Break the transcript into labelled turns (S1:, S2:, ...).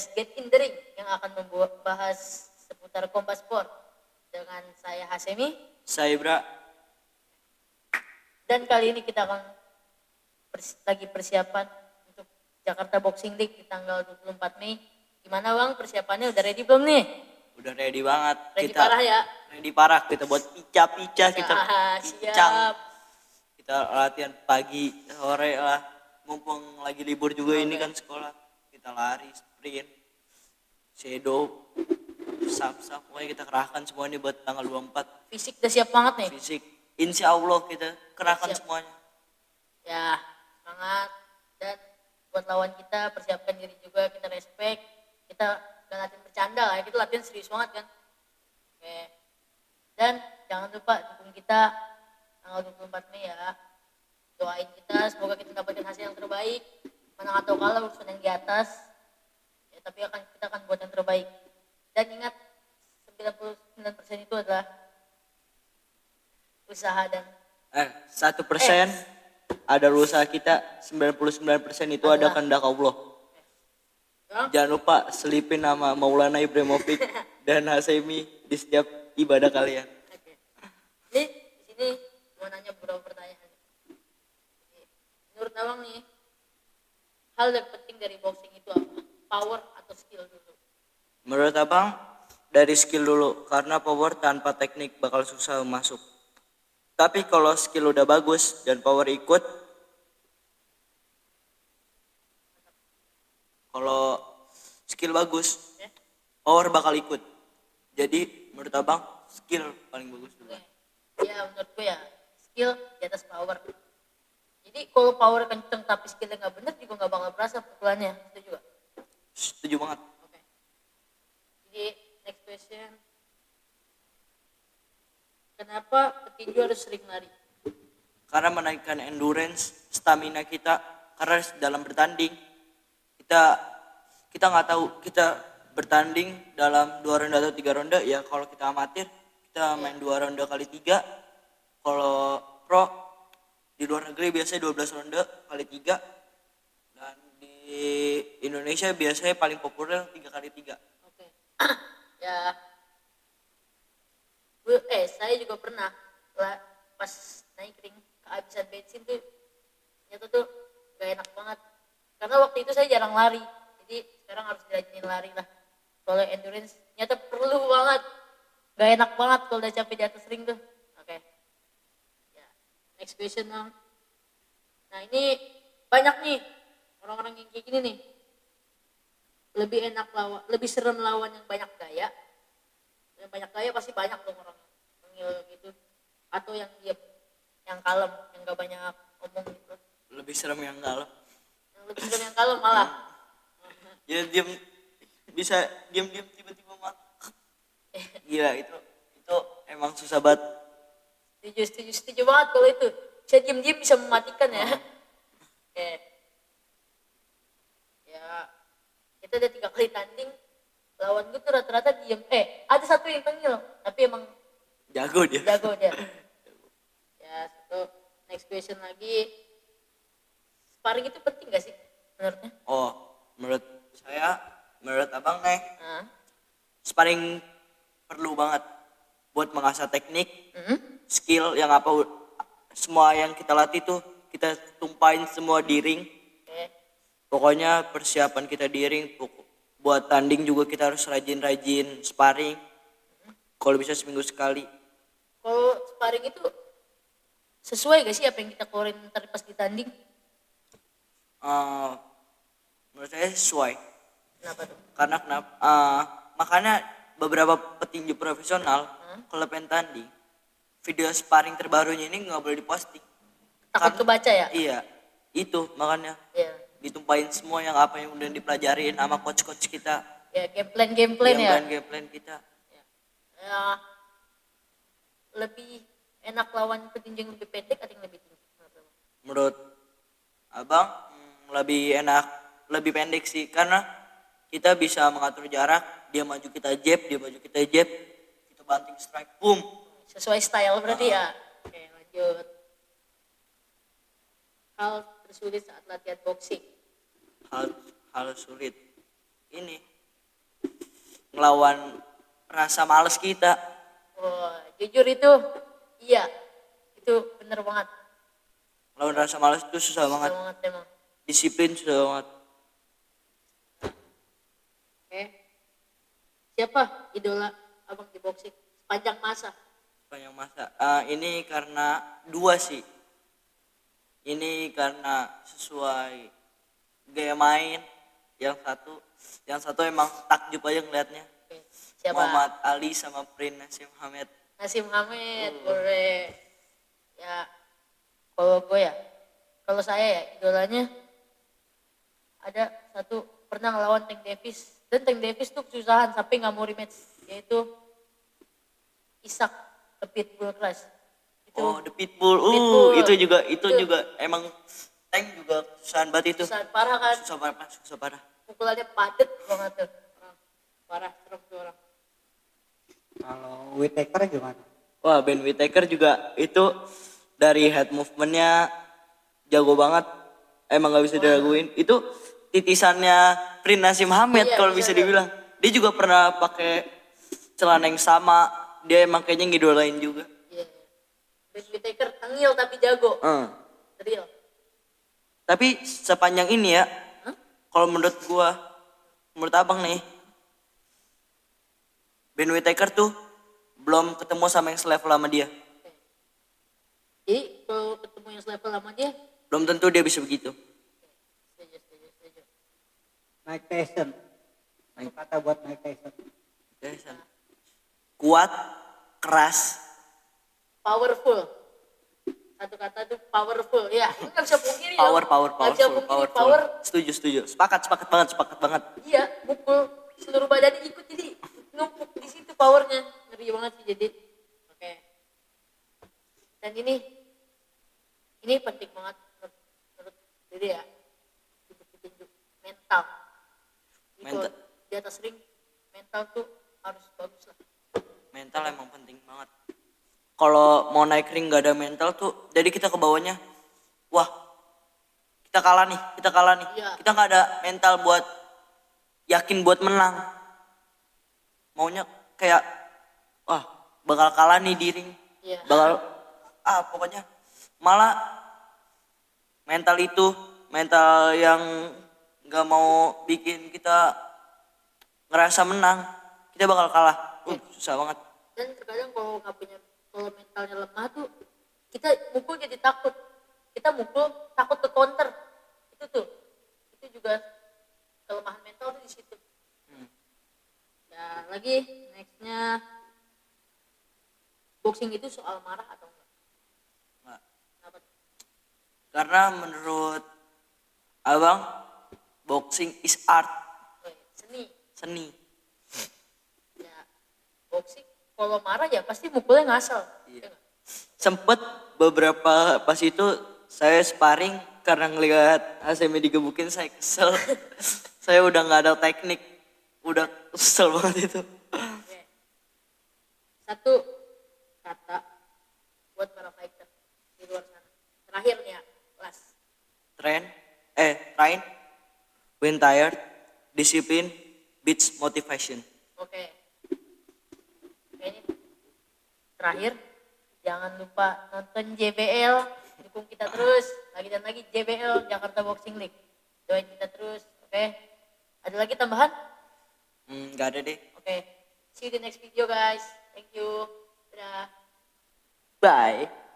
S1: podcast Get in the Ring yang akan membahas seputar Kompas Sport dengan saya Hasemi.
S2: Saya Ibra.
S1: Dan kali ini kita akan lagi persiapan untuk Jakarta Boxing League di tanggal 24 Mei. Gimana Bang, persiapannya udah ready belum nih?
S2: Udah ready banget.
S1: Ready kita, parah ya?
S2: Ready parah, kita buat pica-pica, kita pincang. Kita latihan pagi, sore lah. Mumpung lagi libur juga ini kan sekolah. Kita lari, sprint, shadow, sap-sap. Pokoknya kita kerahkan semua ini buat tanggal 24.
S1: Fisik udah siap banget nih?
S2: Fisik, insya Allah kita kerahkan semuanya.
S1: Ya, semangat. Dan buat lawan kita, persiapkan diri juga, kita respect. Kita gak latihan bercanda lah, kita latihan serius banget kan. Oke. Dan jangan lupa dukung kita tanggal 24 Mei ya. Doain kita, semoga kita dapatkan hasil yang terbaik. Menang atau kalah urusan yang di atas. Ya, tapi kita akan buat yang terbaik. Dan ingat, 99% itu adalah usaha dan
S2: 1% ada usaha kita, 99% itu ada kehendak Allah. Jangan lupa selipin nama Maulana Ibrahimovic dan Hasemi di setiap ibadah kalian.
S1: Oke. Ini di sini mau nanya beberapa pertanyaan. Menurut Abang nih, hal yang penting dari boxing itu apa? Power atau skill dulu?
S2: Menurut Abang, dari skill dulu, karena power tanpa teknik bakal susah masuk. Tapi kalau skill udah bagus dan power ikut, kalau skill bagus, power bakal ikut. Jadi menurut Abang, skill paling bagus dulu.
S1: Ya menurutku ya, skill di atas power. Jadi kalau power kenceng tapi skillnya nggak bener juga nggak bakal berasa pukulannya, setuju gak?
S2: Setuju banget.
S1: Oke. Jadi next question. Kenapa petinju harus sering lari?
S2: Karena menaikkan endurance, stamina kita. Karena dalam bertanding kita nggak tahu kita bertanding dalam 2 ronde atau 3 ronde. Ya kalau kita amatir kita main 2 ronde kali 3. Kalau pro di luar negeri biasanya 12 ronde kali 3. Dan di Indonesia biasanya paling populer 3 kali 3.
S1: Oke. Ya. Saya juga pernah pas naik ring kehabisan bensin tuh ternyata tuh gak enak banget. Karena waktu itu saya jarang lari. Jadi sekarang harus dirajinin lari lah. Kalau endurance ternyata perlu banget. Gak enak banget kalau udah capek di atas ring tuh. Oke. Ya. Next question dong. Nah ini banyak nih orang-orang yang kayak gini nih. Lebih serem lawan yang banyak gaya. Yang banyak gaya pasti banyak dong orang yang gitu. Atau yang diam, yang kalem, yang gak banyak ngomong gitu.
S2: Lebih serem yang kalem.
S1: Yang lebih serem yang kalem malah.
S2: Ya bisa diam tiba-tiba mati. Gila itu emang susah banget.
S1: Setuju banget kalau itu. Bisa diam bisa mematikan ya. Oke. Ya kita udah 3 kali tanding. Lawan gue tuh rata-rata diem. Ada satu yang tengil, tapi emang
S2: jago dia.
S1: Ya, satu. Next question lagi. Sparring itu penting gak sih menurutnya?
S2: Menurut Abang nih, sparring perlu banget buat mengasah teknik, skill yang semua yang kita latih tuh kita tumpahin semua di ring. Pokoknya persiapan kita di ring. Buat tanding juga kita harus rajin-rajin sparring. Kalau bisa seminggu sekali.
S1: Kalau sparring itu sesuai gak sih apa yang kita keluarin ntar pas ditanding?
S2: Menurut saya sesuai.
S1: Kenapa tuh?
S2: Karena makanya beberapa petinju profesional kalau pengen tanding, video sparring terbarunya ini nggak boleh diposting.
S1: Takut kebaca ya?
S2: Iya, itu makanya.
S1: Iya.
S2: Ditumpahin semua apa yang udah dipelajarin sama coach kita.
S1: Ya, game plan ya.
S2: Game plan kita.
S1: Ya. Lebih enak lawan petinju yang lebih pendek atau yang lebih tinggi?
S2: Menurut Abang lebih enak lebih pendek sih, karena kita bisa mengatur jarak. Dia maju kita jab, kita banting strike, boom.
S1: Sesuai style berarti ya. Oke, lanjut. Hal tersulit saat latihan boxing?
S2: Hal sulit ini ngelawan rasa males kita.
S1: Wah, jujur itu, iya, itu bener banget.
S2: Ngelawan rasa males itu susah
S1: Susah
S2: banget.
S1: banget emang.
S2: Disiplin susah banget.
S1: Oke. Siapa idola abang di boxing sepanjang masa?
S2: Sepanjang masa. Ini karena dua sih. Ini karena sesuai gaya main. Yang satu emang takjub aja ngeliatnya.
S1: Oke. Siapa?
S2: Muhammad Ali sama Prince Nasim Hamed.
S1: Nasim Hamed, boleh. Ya, kalau gue ya, kalau saya ya idolanya ada satu pernah ngelawan Tank Davis, dan Tank Davis tuh kesusahan sampai nggak mau rematch, yaitu Isak The Pitbull Clash. Itu
S2: Oh, The Pitbull.
S1: Pitbull.
S2: Itu juga emang Tank juga kesusahan banget itu.
S1: kesusahan parah kan,
S2: Susah parah.
S1: pukulannya padet banget tuh. Parah, serem tuh orang.
S3: Kalau Whittaker gimana?
S2: Wah, Ben Whittaker juga itu dari head movementnya jago banget. Emang nggak bisa diraguin. Itu titisannya Prince Nasim Hamed
S1: Iya,
S2: kalau
S1: bisa
S2: bisa dibilang. Dia juga pernah pakai celana yang sama. Dia emang kayaknya ngidolain juga.
S1: Iya. Ben Whittaker tengil tapi jago. Real.
S2: Tapi sepanjang ini ya,
S1: Hah?
S2: kalau menurut abang nih, Ben Whittaker tuh belum ketemu sama yang selevel sama dia.
S1: Oke. Jadi kalau ketemu yang selevel sama dia,
S2: Belum tentu dia bisa begitu.
S1: setuju.
S3: Mike Tyson. Satu kata buat Mike Tyson.
S2: Kuat, keras,
S1: Powerful. Satu kata tuh powerful. Ya, ini nggak bisa pungkiri.
S2: power.
S1: Nggak bisa pungkiri power.
S2: Setuju. Sepakat banget.
S1: Iya, mukul seluruh badannya ikut, jadi numpuk di situ powernya. Ngeri banget sih jadi. Oke. Dan ini penting banget menurut diri ya. Petunjuk mental.
S2: Mental.
S1: Di atas ring, mental tuh harus bagus lah.
S2: Mental emang penting banget. Kalau mau naik ring gak ada mental tuh, jadi kita ke bawahnya, wah kita kalah nih.
S1: Iya.
S2: Kita gak ada mental buat yakin buat menang. Maunya kayak, wah bakal kalah nih di ring.
S1: Iya.
S2: Pokoknya malah mental yang gak mau bikin kita ngerasa menang, kita bakal kalah. Susah banget.
S1: Dan terkadang kalau mentalnya lemah tuh, kita mukul jadi takut. Kita mukul takut ke counter. Itu juga kelemahan mental tuh di situ. Ya lagi nextnya, boxing itu soal marah atau enggak?
S2: Nggak.
S1: Kenapa?
S2: Karena menurut abang, boxing is art,
S1: Oh, iya,
S2: seni.
S1: ya boxing kalau marah ya pasti mukulnya ngasal.
S2: Iya.
S1: Ya nggak?
S2: Sempet beberapa pas itu saya sparring karena ngelihat HSM digebukin, saya kesel. Saya udah nggak ada teknik, udah kesel banget itu.
S1: Oke. Satu kata buat para fighter di luar sana. Terakhir nih ya, last.
S2: Train, when tired, discipline, beats motivation.
S1: Oke. Ini terakhir, jangan lupa nonton JBL, dukung kita terus, lagi dan lagi JBL Jakarta Boxing League. Doain kita terus, oke? Ada lagi tambahan?
S2: Nggak ada deh.
S1: Oke. See you di next video guys. Thank you. Dadah.
S2: Bye.